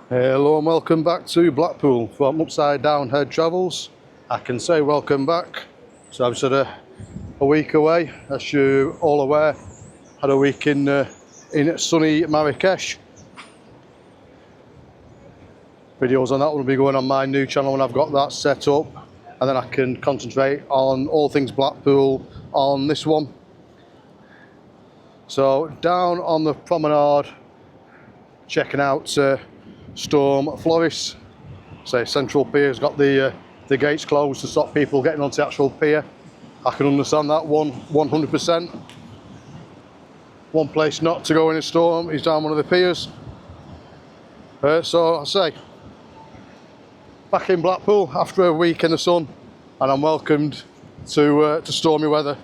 Hello and welcome back to Blackpool from Upside Down Head Travels. I can say welcome back. So I've sort of a week away, as you're all aware. Had a week in sunny Marrakesh. Videos on that will be going on my new channel when I've got that set up, and then I can concentrate on all things Blackpool on this one. So down on the promenade, checking out Storm Floris. So Central Pier's got the gates closed to stop people getting onto the actual pier. I can understand that 100%. One place not to go in a storm is down one of the piers. So I say, back in Blackpool after a week in the sun, and I'm welcomed to stormy weather.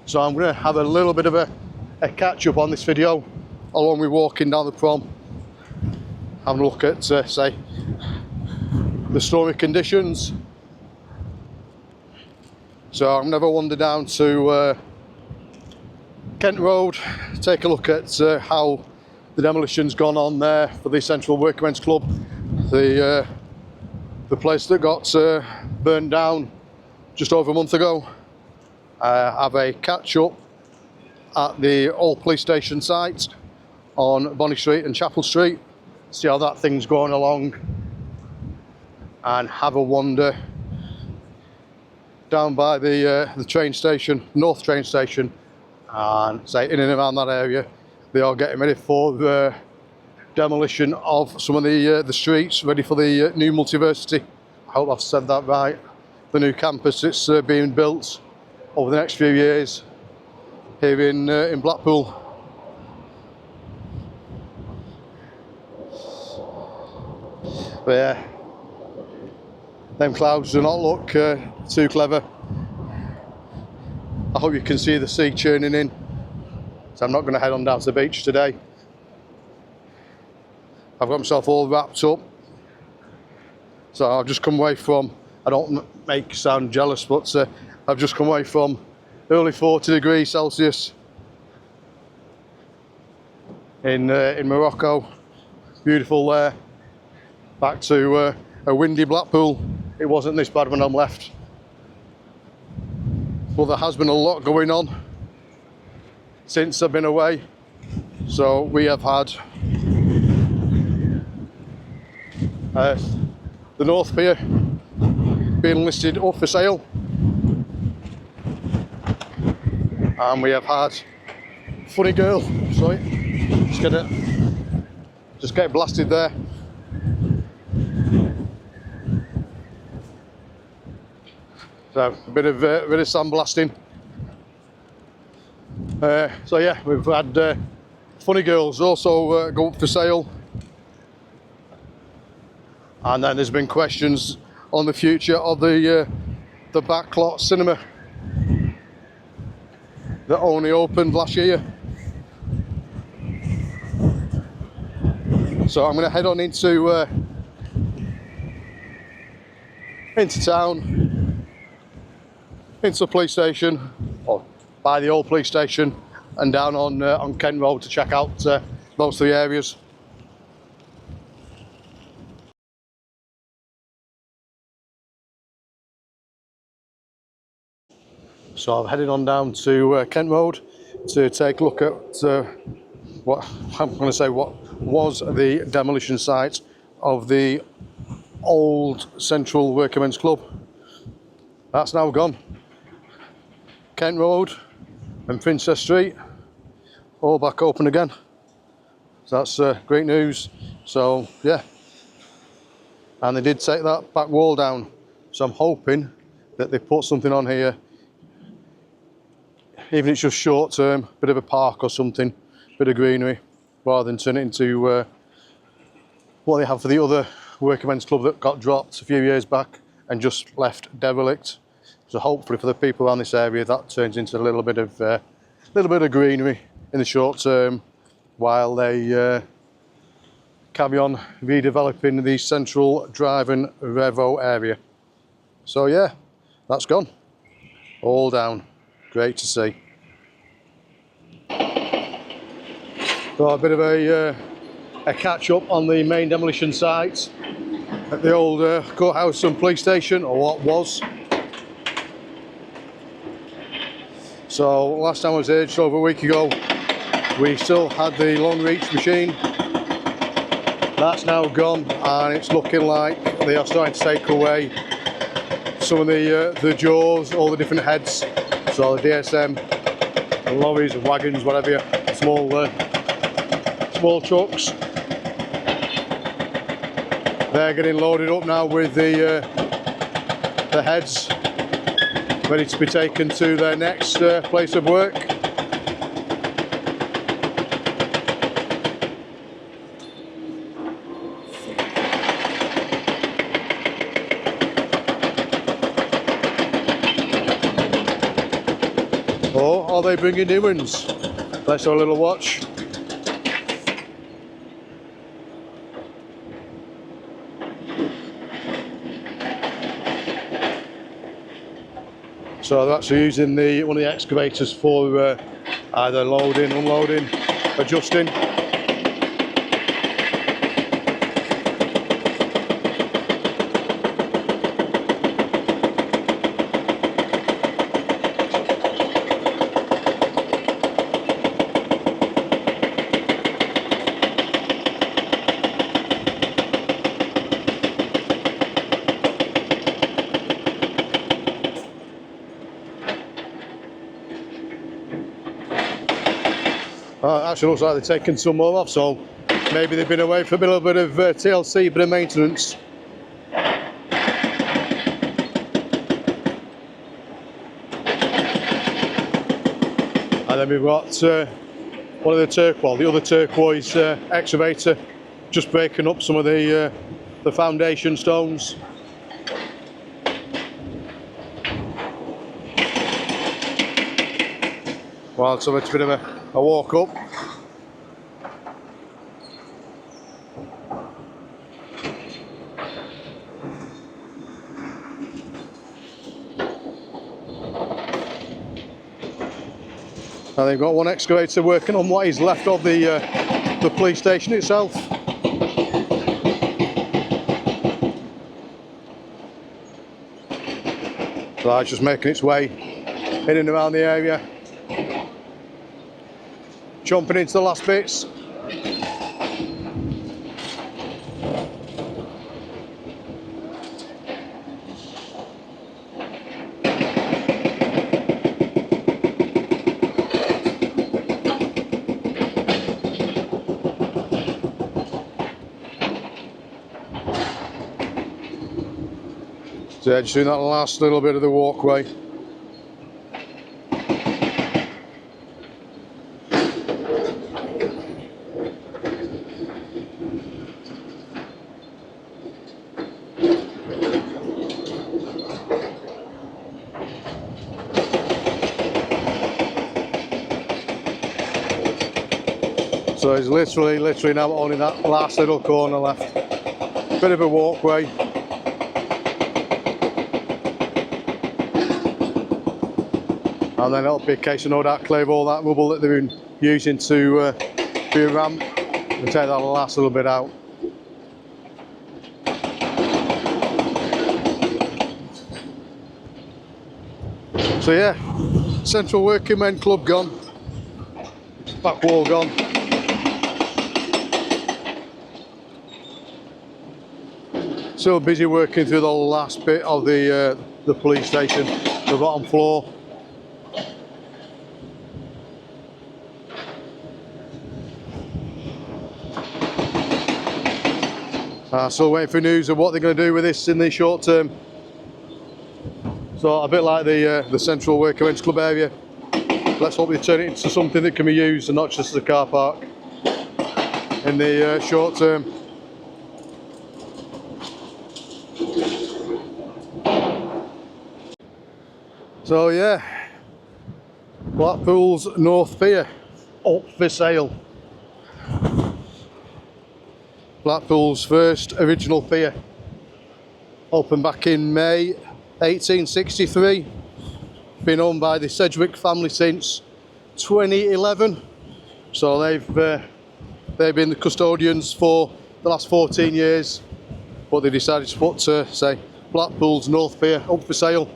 So I'm going to have a little bit of a catch up on this video, along with walking down the prom, having a look at say the stormy conditions. So I'm going to wander down to Kent Road, take a look at how the demolition's gone on there for the Central Workmen's Club, the place that got burned down just over a month ago. Have a catch up at the old police station site on Bonny Street and Chapel Street, see how that thing's going along, and have a wander down by the train station, North train station, and say in and around that area. They are getting ready for the demolition of some of the streets, ready for the new multiversity. I hope I've said that right. The new campus that's being built over the next few years here in Blackpool. But yeah, them clouds do not look too clever. I hope you can see the sea churning in. So I'm not going to head on down to the beach today. I've got myself all wrapped up. So I've just come away from, I don't make you sound jealous, but I've just come away from early 40 degrees Celsius in Morocco. Beautiful there. Back to a windy Blackpool. It wasn't this bad when I'm left. But there has been a lot going on since I've been away. So we have had the North Pier being listed up for sale, and we have had Funny Girl, sorry, just get blasted there. So a bit of sandblasting. So yeah, we've had Funny Girls also go up for sale, and then there's been questions on the future of the backlot cinema that only opened last year. So I'm going to head on into town, into the police station, or by the old police station, and down on Kent Road to check out most of the areas. So I'm heading on down to Kent Road to take a look at what was the demolition site of the old Central Workmen's Club. That's now gone. Kent Road and Princess Street all back open again. So that's great news. So yeah, and they did take that back wall down. So I'm hoping that they put something on here, even if it's just short term, bit of a park or something, bit of greenery, rather than turn it into what they have for the other Workmen's Club that got dropped a few years back and just left derelict. So hopefully for the people around this area, that turns into a little bit of greenery in the short term, while they carry on redeveloping the Central Drive and Revo area. So yeah, that's gone, all down. Great to see. So a bit of a a catch up on the main demolition site at the old courthouse and police station, or what was. So last time I was here, just over a week ago, we still had the long reach machine. That's now gone, and it's looking like they are starting to take away some of the jaws, all the different heads. So the DSM, the lorries, wagons, whatever, small trucks. They're getting loaded up now with the heads, ready to be taken to their next place of work. Or are they bringing new ones? Let's have a little watch. So they're actually using one of the excavators for either loading, unloading, adjusting. Actually looks like they're taking some more off, so maybe they've been away for a little bit of TLC, bit of maintenance. And then we've got one of the other turquoise excavator, just breaking up some of the foundation stones. Well, so it's a bit of a walk up. Now they've got one excavator working on what is left of the police station itself. So it's just making its way in and around the area, chomping into the last bits. So yeah, just doing that last little bit of the walkway. So it's literally now only that last little corner left. Bit of a walkway. And then it'll be a case of no doubt clear all that rubble that they've been using to be a ramp and take that last little bit out. So yeah, Central Working Men Club gone, back wall gone. Still busy working through the last bit of the police station, the bottom floor. Still waiting for news of what they're going to do with this in the short term. So a bit like the Central Working Men's Club area, let's hope they turn it into something that can be used and not just as a car park in the short term. So yeah, Blackpool's North Pier up for sale. Blackpool's first original pier, opened back in May 1863, been owned by the Sedgwick family since 2011, so they've They've been the custodians for the last 14 years, but they decided to put, say, Blackpool's North Pier up for sale.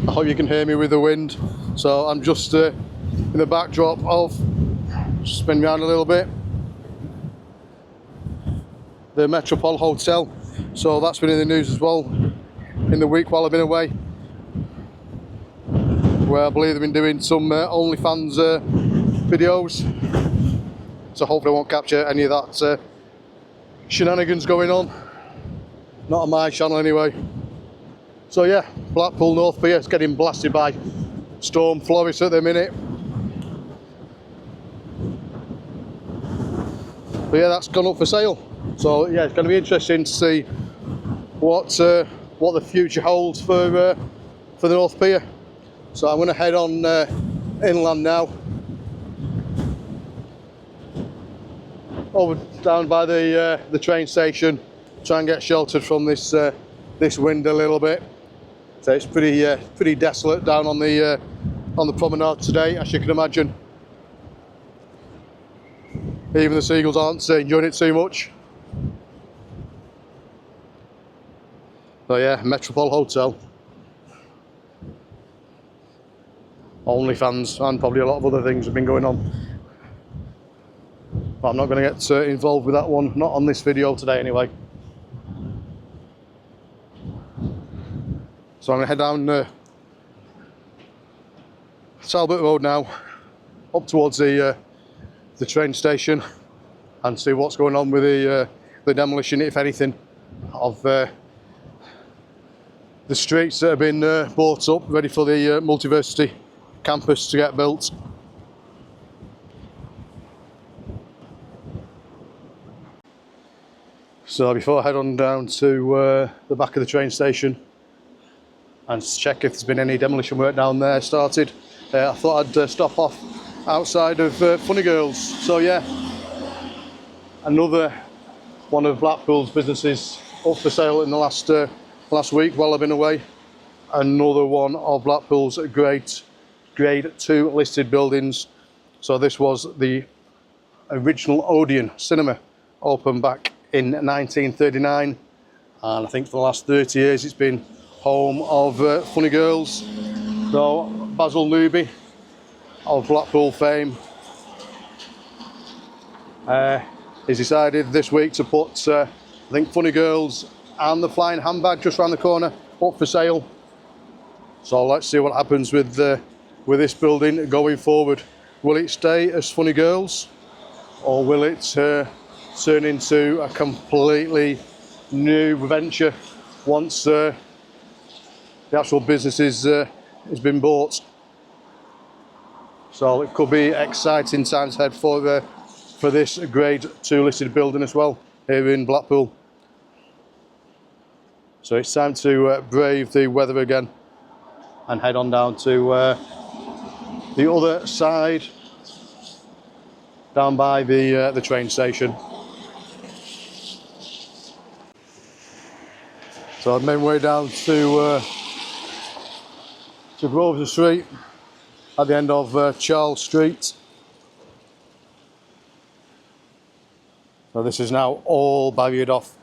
I hope you can hear me with the wind. So I'm just in the backdrop of, spin around a little bit, the Metropole Hotel. So that's been in the news as well in the week while I've been away, where I believe they've been doing some OnlyFans videos. So hopefully I won't capture any of that shenanigans going on. Not on my channel anyway. So yeah, Blackpool North Pier is getting blasted by Storm Floris at the minute. But yeah, that's gone up for sale. So yeah, it's going to be interesting to see what the future holds for the North Pier. So I'm going to head on inland now, over down by the train station, try and get sheltered from this wind a little bit. So it's pretty desolate down on the promenade today, as you can imagine. Even the seagulls aren't enjoying it too much. So yeah, Metropole Hotel, OnlyFans, and probably a lot of other things have been going on. But I'm not going to get involved with that one, not on this video today anyway. So I'm going to head down Talbot Road now, up towards the train station, and see what's going on with the demolition, if anything, of the streets that have been bought up, ready for the Multiversity campus to get built. So before I head on down to the back of the train station and check if there's been any demolition work down there started, I thought I'd stop off outside of Funny Girls. So yeah, another one of Blackpool's businesses up for sale in the last week while I've been away. Another one of Blackpool's grade 2 listed buildings. So this was the original Odeon cinema, opened back in 1939, and I think for the last 30 years it's been home of Funny Girls. So Basil Newby of Blackpool fame he's decided this week to put I think Funny Girls and the Flying Handbag just around the corner up for sale. So let's see what happens with this building going forward. Will it stay as Funny Girls, or will it turn into a completely new venture once the actual business has been bought? So it could be exciting times ahead for this grade 2 listed building as well here in Blackpool. So it's time to brave the weather again and head on down to the other side, down by the train station. So I've made my way down to Grosvenor Street at the end of Charles Street. So this is now all barriered off.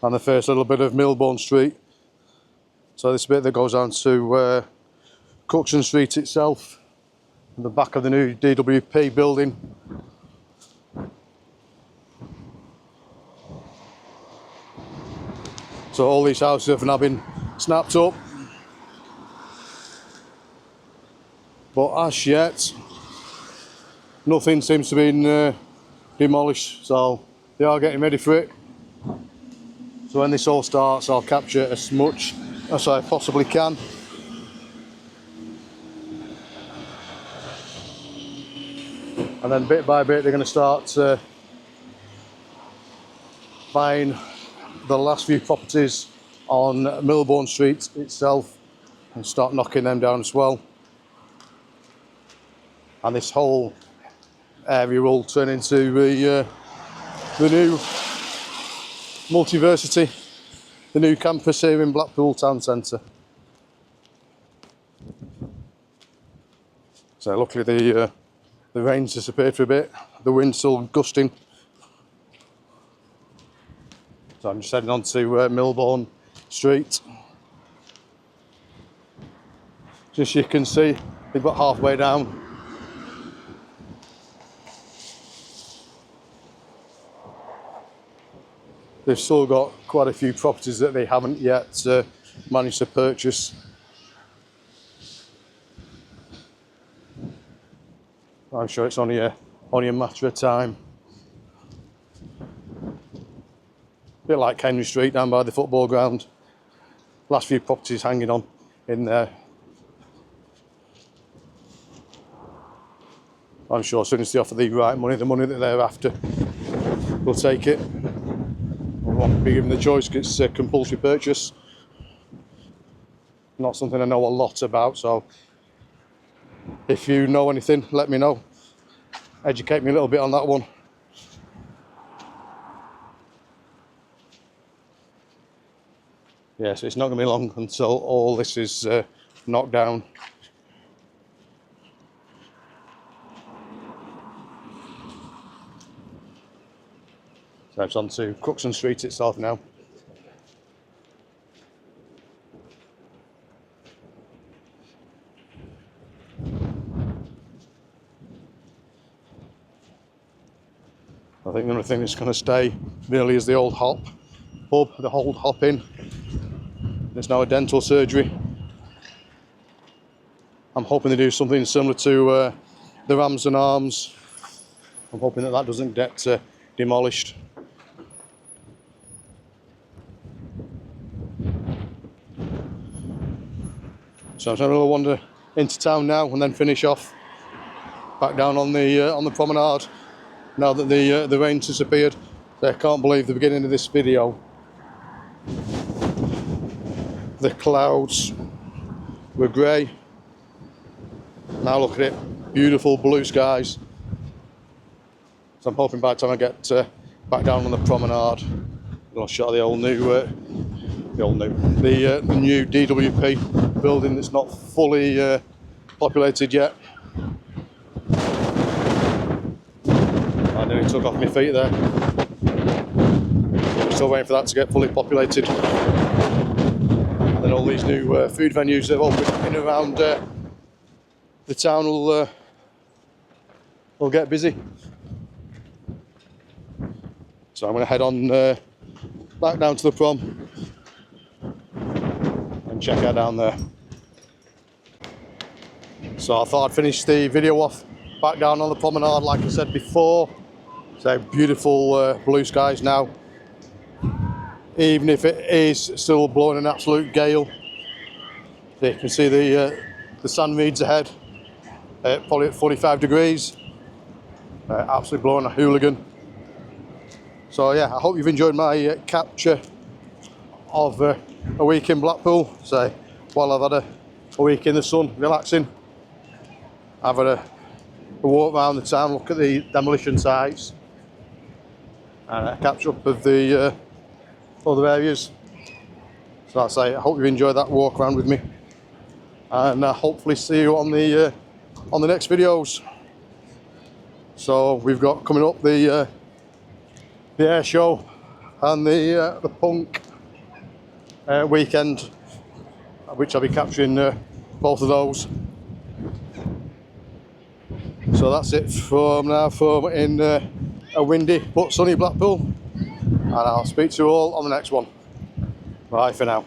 And the first little bit of Milbourne Street. So this bit that goes on to Cookson Street itself, the back of the new DWP building. So all these houses have now been snapped up, but as yet nothing seems to have been demolished, so they are getting ready for it. So when this all starts, I'll capture as much as I possibly can. And then bit by bit they're going to start buying the last few properties on Milbourne Street itself and start knocking them down as well. And this whole area will turn into the new Multiversity the new campus here in Blackpool Town Centre. So luckily the rain's disappeared for a bit, the wind's still gusting. So I'm just heading on to Milbourne Street. Just you can see, they've got halfway down. They've still got quite a few properties that they haven't yet managed to purchase. I'm sure it's only a matter of time. A bit like Henry Street down by the football ground. Last few properties hanging on in there. I'm sure as soon as they offer the right money, the money that they're after, we'll take it. We won't be given the choice because it's a compulsory purchase. Not something I know a lot about, so if you know anything, let me know. Educate me a little bit on that one. Yeah, so it's not going to be long until all this is knocked down. So it's on to Crookston Street itself now. I think the only thing that's going to stay really is the old pub, the old Hop Inn. There's now a dental surgery. I'm hoping they do something similar to the Rams and Arms. I'm hoping that doesn't get demolished. So I'm going to wander into town now and then finish off back down on the promenade. Now that the rain's disappeared, so I can't believe the beginning of this video. The clouds were grey. Now look at it, beautiful blue skies. So I'm hoping by the time I get back down on the promenade, I'll shot the new DWP building that's not fully populated yet. I nearly took off my feet there. We're still waiting for that to get fully populated. And then all these new food venues that have opened in and around the town will get busy. So I'm going to head on back down to the prom and check out down there. So I thought I'd finish the video off back down on the promenade like I said before. So beautiful blue skies now, even if it is still blowing an absolute gale. So you can see the sun reeds ahead, probably at 45 degrees, absolutely blowing a hooligan. So yeah, I hope you've enjoyed my capture of a week in Blackpool. So while I've had a week in the sun, relaxing, I've had a walk around the town, look at the demolition sites, and a catch up of the other areas. So that's it. I hope you enjoyed that walk around with me, and hopefully see you on the next videos. So we've got coming up the air show and the punk weekend, which I'll be capturing both of those. So that's it from now from in a windy but sunny Blackpool, and I'll speak to you all on the next one. Bye for now.